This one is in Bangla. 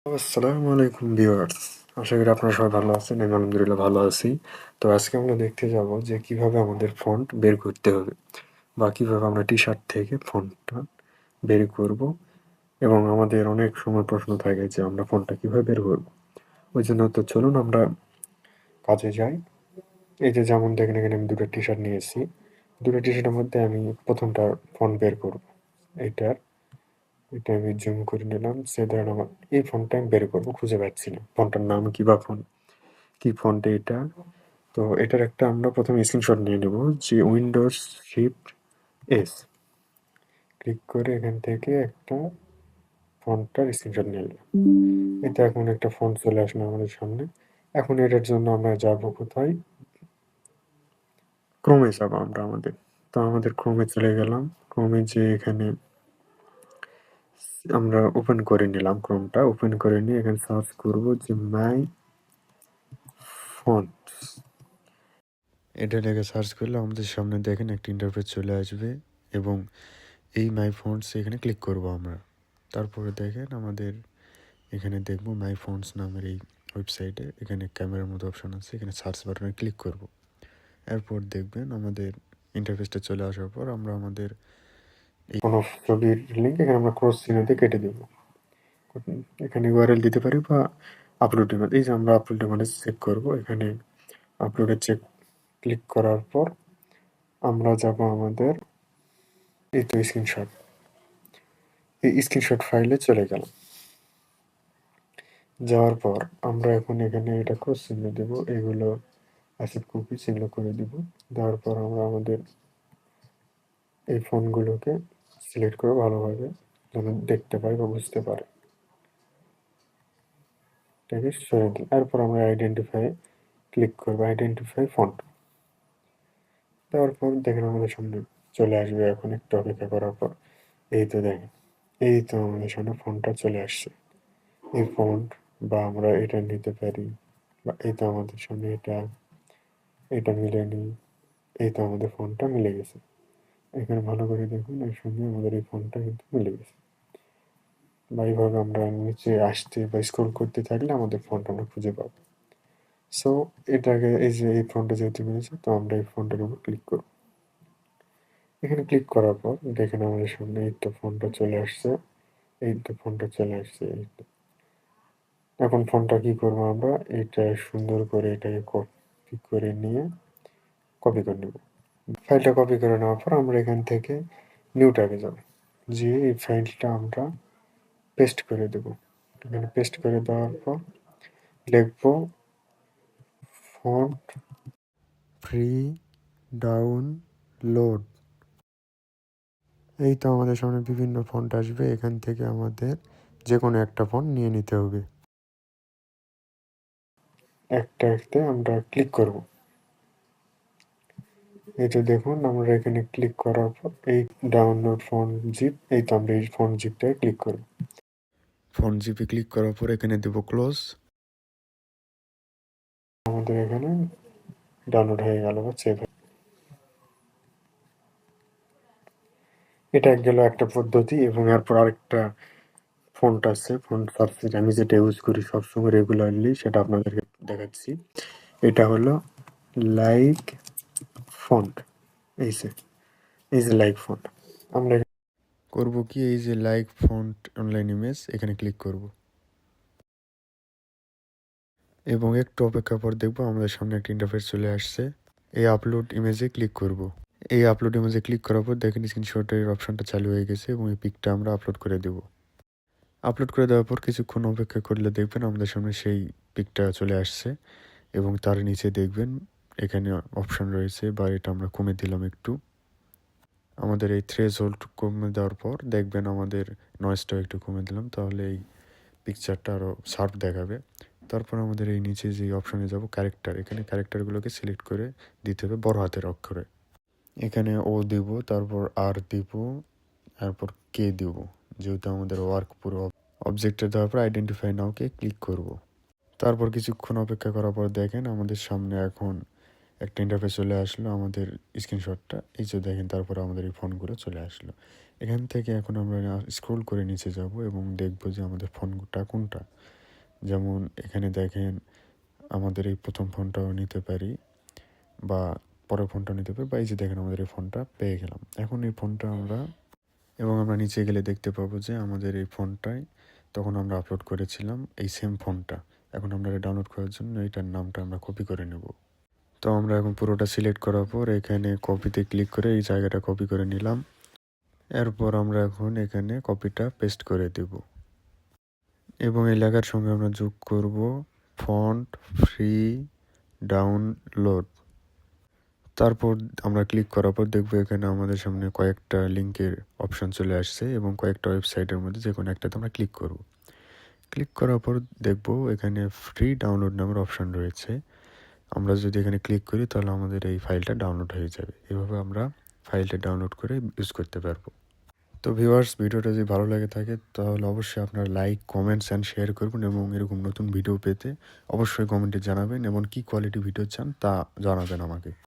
আসসালামু আলাইকুম ভিউয়ার্স। আশা করি আপনারা সবাই ভালো আছেন। আমি আলহামদুলিল্লাহ ভালো আছি। তো আজকে আমরা দেখতে যাব যে কিভাবে আমাদের ফন্ট বের করতে হবে বা কিভাবে আমরা টি-শার্ট থেকে ফন্টটা বের করব। এবং আমাদের অনেক সময় প্রশ্ন থাকে যে আমরা ফন্টটা কিভাবে বের করব। ওই জন্য তো চলুন আমরা কাজে যাই। এই যে যেমন দেখেন এখানে আমি দুটো টি-শার্ট নিয়েছি। দুটো টি-শার্টের মধ্যে আমি প্রথমটা ফন্ট বের করব। এইটার এটা আমি জুম করে নিলাম। সে ধরেন আমার এই ফন্টটা আমি বের করব, খুঁজে পাচ্ছি না। ফন্টটার নাম কি বা ফন্ট কি ফন্ট এটা। তো এটার একটা আমরা প্রথমে স্ক্রিনশট নিয়ে নেব যে উইন্ডোজ শিফট এস ক্লিক করে এখান থেকে একটা ফন্টটার স্ক্রিনশট নিয়ে নিলাম। এটা এখন একটা ফন্ট চলে আসলো আমাদের সামনে। এখন এটার জন্য আমরা যাব কোথায়? ক্রোমে যাব আমরা আমাদের। তো আমাদের ক্রোমে চলে গেলাম। ক্রোমে যে এখানে আমরা ওপেন করে নিলাম, ক্রোমটা ওপেন করে নিয়ে এখানে সার্চ করব যে মাই ফন্টস। এটা লেগে সার্চ করলে আমাদের সামনে দেখেন একটা ইন্টারফেস চলে আসবে এবং এই মাই ফন্টস এখানে ক্লিক করব আমরা। তারপরে দেখেন আমাদের এখানে দেখব মাই ফন্টস নামের এই ওয়েবসাইটে এখানে ক্যামেরার মতো অপশন আছে, এখানে সার্চ বাটনে ক্লিক করব। এরপর দেখবেন আমাদের ইন্টারফেসটা চলে আসার পর আমরা আমাদের কোনো ছবির লিঙ্ক এখানে আমরা ক্রস চিহ্ন দিয়ে কেটে দেব। এখানে ইউআরএল দিতে পারি বা আপলোড ইমেজ। এই যে আমরা আপলোড ইমেজ চেক করব। এখানে আপলোডে চেক ক্লিক করার পর আমরা যাব আমাদের এই তো স্ক্রিনশট, এই স্ক্রিনশট ফাইলে চলে গেলাম। যাওয়ার পর আমরা এখন এখানে এটা ক্রস চিহ্ন দেব, এগুলো অ্যাসেট কপি চিহ্ন করে দিব। দেওয়ার পর আমরা আমাদের এই ফোনগুলোকে সিলেক্ট করে ভালোভাবে যেন দেখতে পাই বা বুঝতে পারে এটাকে সরিয়ে দিই। তারপর আমরা আইডেন্টিফাই ক্লিক করবো, আইডেন্টিফাই ফন্ট। দেওয়ার পর দেখেন আমাদের সামনে চলে আসবে। এখন একটু অপেক্ষা করার পর এই তো দেখেন, এই তো আমাদের সামনে ফন্টটা চলে আসছে। এই ফন্ট বা আমরা এটা নিতে পারি বা এই তো আমাদের সামনে এটা মিলে নিই। এই তো আমাদের ফন্টটা মিলে গেছে। এখানে ভালো করে দেখুন, এর সঙ্গে আমাদের এই ফন্টটা কিন্তু মিলে গেছে। বা এইভাবে আমরা নিচে আসতে বা স্ক্রল করতে থাকলে আমাদের ফন্ট আমরা খুঁজে পাবো। সো এটাকে এই যে এই ফন্টটা যেহেতু মিলেছে, তো আমরা এই ফন্টের উপর ক্লিক করব। এখানে ক্লিক করার পর দেখেন আমাদের সামনে এই তো ফন্টটা চলে আসছে। এই তো ফন্টটা চলে আসছে। এই তো এখন ফন্টটা কি করবো, আমরা এটা সুন্দর করে এটাকে কপি করে নিয়ে কপি করে নেব। ফাইলটা কপি করে নেওয়ার পর আমরা এখান থেকে নিউ ট্যাবে যাব, যে এই ফাইলটা আমরা পেস্ট করে দেব। এখানে পেস্ট করে দেওয়ার পর লিখব ফন্ট ফ্রি ডাউনলোড। এই তো আমাদের সামনে বিভিন্ন ফন্ট আসবে, এখান থেকে আমাদের যে কোনো একটা ফন্ট নিয়ে নিতে হবে। একটাতে আমরা ক্লিক করব। এই যে দেখুন আমরা এখানে ক্লিক করার পর এই ডাউনলোড ফন্ট জিপ, এই তো আমরা এই ফন্ট জিপটায় ক্লিক করব। ফন্ট জিপে ক্লিক করার পর এখানে দেব ক্লোজ। আমাদের এখানে ডাউনলোড হয়ে গেল বা সেভ। এটা গেল একটা পদ্ধতি। এবং এরপর আরেকটা ফন্ট আছে, ফন্ট সাবসেট আমি যেটা ইউজ করি সবসময় রেগুলারলি, সেটা আপনাদেরকে দেখাচ্ছি। এটা হলো লাইক ফন্ট। এই যে এই যে লাইক ফন্ট আমরা করব কি, এই যে লাইক ফন্ট অনলাইন ইমেজ এখানে ক্লিক করব এবং একটু অপেক্ষা পর দেখবো আমাদের সামনে একটা ইন্টারফেস চলে আসছে। এই আপলোড ইমেজে ক্লিক করব। এই আপলোড ইমেজে ক্লিক করার পর দেখেন স্ক্রিনশটের অপশনটা চালু হয়ে গেছে এবং এই পিকটা আমরা আপলোড করে দেব। আপলোড করে দেওয়ার পর কিছুক্ষণ অপেক্ষা করলে দেখবেন আমাদের সামনে সেই পিকটা চলে আসছে এবং তার নিচে দেখবেন এখানে অপশন রয়েছে, বা এটা আমরা কমে দিলাম একটু। আমাদের এই থ্রেশহোল্ড কমে দেওয়ার পর দেখবেন আমাদের নয়েজটাও একটু কমে দিলাম, তাহলে এই পিকচারটা আরও শার্প দেখাবে। তারপর আমাদের এই নিচে যে অপশনে যাব ক্যারেক্টার, এখানে ক্যারেক্টারগুলোকে সিলেক্ট করে দিতে হবে বড় হাতের অক্ষরে। এখানে ও দিব, তারপর আর দিব, তারপর কে দিব। যেহেতু আমাদের ওয়ার্ক পুরো অবজেক্টে দেওয়ার পর আইডেন্টিফাই নাওকে ক্লিক করব। তারপর কিছুক্ষণ অপেক্ষা করার পর দেখেন আমাদের সামনে এখন একটা ইন্টারফেস চলে আসলো, আমাদের স্ক্রিনশটটা এই যে দেখেন। তারপর আমাদের এই ফোনগুলো চলে আসলো। এখান থেকে এখন আমরা স্ক্রল করে নিচে যাব এবং দেখব যে আমাদের ফোনটা কোনটা। যেমন এখানে দেখেন আমাদের এই প্রথম ফোনটাও নিতে পারি বা পরের ফোনটাও নিতে পারি, বা এই যে দেখেন আমাদের এই ফোনটা পেয়ে গেলাম। এখন এই ফোনটা আমরা নিচে গেলে দেখতে পাবো যে আমাদের এই ফোনটাই তখন আমরা আপলোড করেছিলাম এই সেম ফোনটা। এখন আমরা এটা ডাউনলোড করার জন্য এটার নামটা আমরা কপি করে নেব। তো আমরা এখন পুরোটা সিলেক্ট করার পর এখানে কপিতে ক্লিক করে এই জায়গাটা কপি করে নিলাম। এরপর আমরা এখন এখানে কপিটা পেস্ট করে দেব এবং এই লেখার সঙ্গে আমরা যোগ করব ফন্ট ফ্রি ডাউনলোড। তারপর আমরা ক্লিক করার পর দেখব এখানে আমাদের সামনে কয়েকটা লিঙ্কের অপশন চলে আসছে এবং কয়েকটা ওয়েবসাইটের মধ্যে যে কোনো একটাতে আমরা ক্লিক করব। ক্লিক করার পর দেখব এখানে ফ্রি ডাউনলোড নামের অপশন রয়েছে। আমরা যদি এখানে ক্লিক করি তাহলে আমাদের এই ফাইলটা ডাউনলোড হয়ে যাবে। এভাবে আমরা ফাইলটা ডাউনলোড করে ইউজ করতে পারবো। তো ভিউয়ার্স, ভিডিওটা যদি ভালো লাগে থাকে তাহলে অবশ্যই আপনারা লাইক, কমেন্টস অ্যান্ড শেয়ার করবেন এবং এরকম নতুন ভিডিও পেতে অবশ্যই কমেন্টে জানাবেন এবং কী কোয়ালিটি ভিডিও চান তা জানাবেন আমাকে।